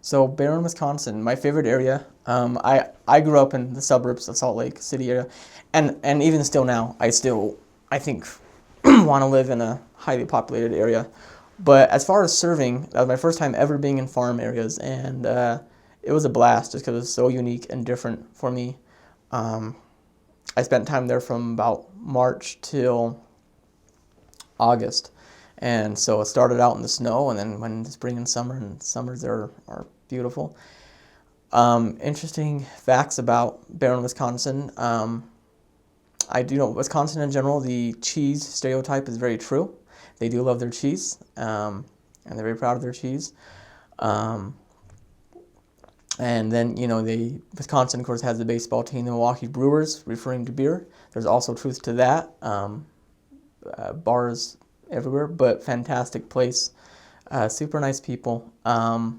So Barron, Wisconsin, my favorite area. I grew up in the suburbs of Salt Lake City area, and even still now, I think want to live in a highly populated area. But as far as serving, that was my first time ever being in farm areas, and it was a blast just because it was so unique and different for me. Um, I spent time there from about March till August. And so it started out in the snow and then went into spring and summer, and summers there are beautiful. Interesting facts about Barron, Wisconsin. I do know Wisconsin in general, the cheese stereotype is very true. They do love their cheese, and they're very proud of their cheese. Um, and then, Wisconsin, of course, has the baseball team, the Milwaukee Brewers, referring to beer. There's also truth to that. Bars everywhere, but fantastic place. Super nice people. A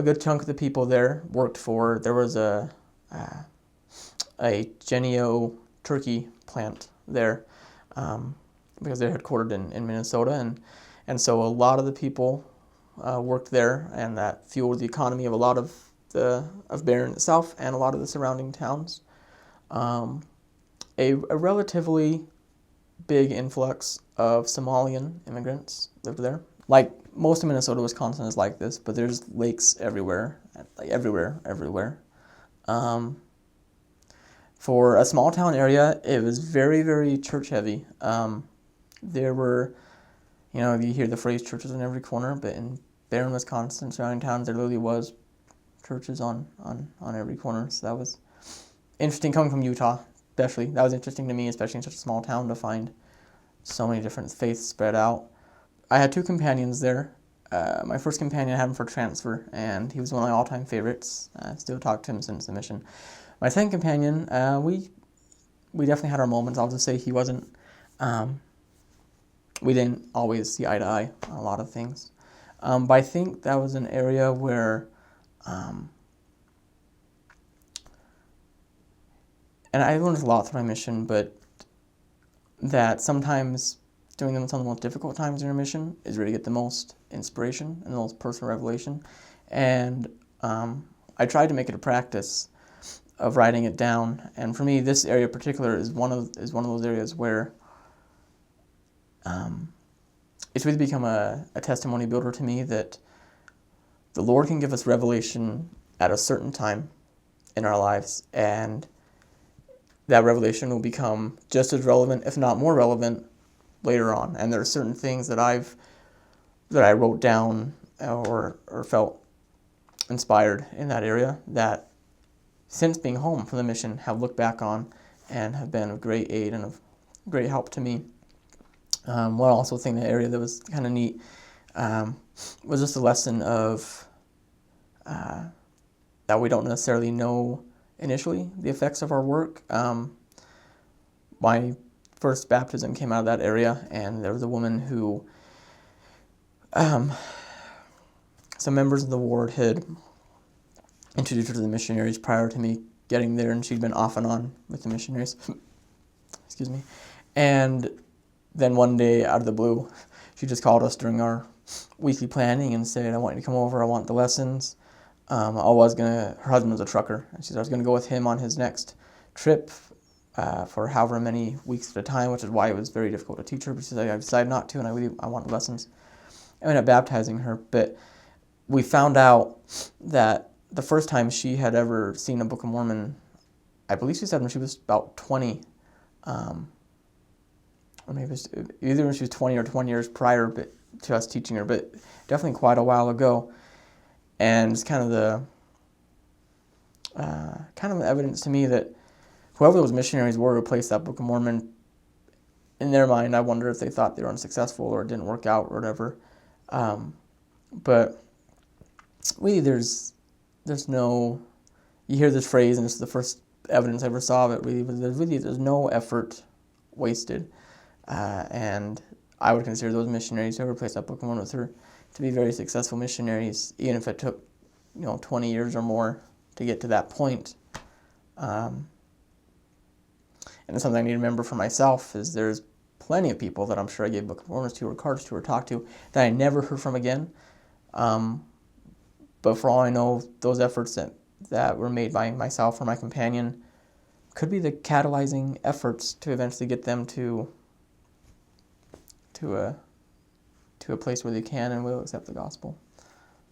good chunk of the people there there was a Genio turkey plant there, because they're headquartered in Minnesota, and so a lot of the people worked there, and that fueled the economy of a lot of Barron itself and a lot of the surrounding towns. A relatively big influx of Somalian immigrants lived there. Like most of Minnesota, Wisconsin is like this, but there's lakes everywhere, like everywhere. For a small town area, it was very, very church heavy. There were, you hear the phrase churches on every corner, but in Barron, Wisconsin, surrounding towns, there literally was churches on every corner. So that was interesting coming from Utah, especially. That was interesting to me, especially in such a small town, to find so many different faiths spread out. I had two companions there. My first companion I had him for transfer, and he was one of my all-time favorites. I still talk to him since the mission. My second companion, we definitely had our moments. I'll just say he wasn't. We didn't always see eye to eye on a lot of things. But I think that was an area where, and I learned a lot through my mission, but that sometimes doing them some of the most difficult times in your mission is where you get the most inspiration and the most personal revelation. And I tried to make it a practice of writing it down. And for me, this area in particular is one of those areas where it's really become a testimony builder to me that the Lord can give us revelation at a certain time in our lives, and that revelation will become just as relevant, if not more relevant, later on. And there are certain things that I wrote down or felt inspired in that area that, since being home from the mission, have looked back on and have been of great aid and of great help to me. One also thing in the area that was kind of neat was just a lesson of that we don't necessarily know initially the effects of our work. My first baptism came out of that area, and there was a woman who some members of the ward had introduced her to the missionaries prior to me getting there, and she'd been off and on with the missionaries. Excuse me. And then one day, out of the blue, she just called us during our weekly planning and said, "I want you to come over, I want the lessons." Her husband was a trucker, and she said I was going to go with him on his next trip for however many weeks at a time, which is why it was very difficult to teach her, but she said, "I decided not to, and I want the lessons." I ended up baptizing her, but we found out that the first time she had ever seen a Book of Mormon, I believe she said when she was about 20, or maybe it was either when she was 20 or 20 years prior to us teaching her, but definitely quite a while ago. And it's kind of the evidence to me that whoever those missionaries were who placed that Book of Mormon, in their mind, I wonder if they thought they were unsuccessful or it didn't work out or whatever. But really, there's no, you hear this phrase, and it's the first evidence I ever saw of it, really, but there's no effort wasted. And I would consider those missionaries who ever placed that Book of Mormon with her to be very successful missionaries, even if it took 20 years or more to get to that point. And it's something I need to remember for myself is there's plenty of people that I'm sure I gave Book of Mormons to or cards to or talked to that I never heard from again. But for all I know, those efforts that were made by myself or my companion could be the catalyzing efforts to eventually get them to a place where they can and will accept the gospel.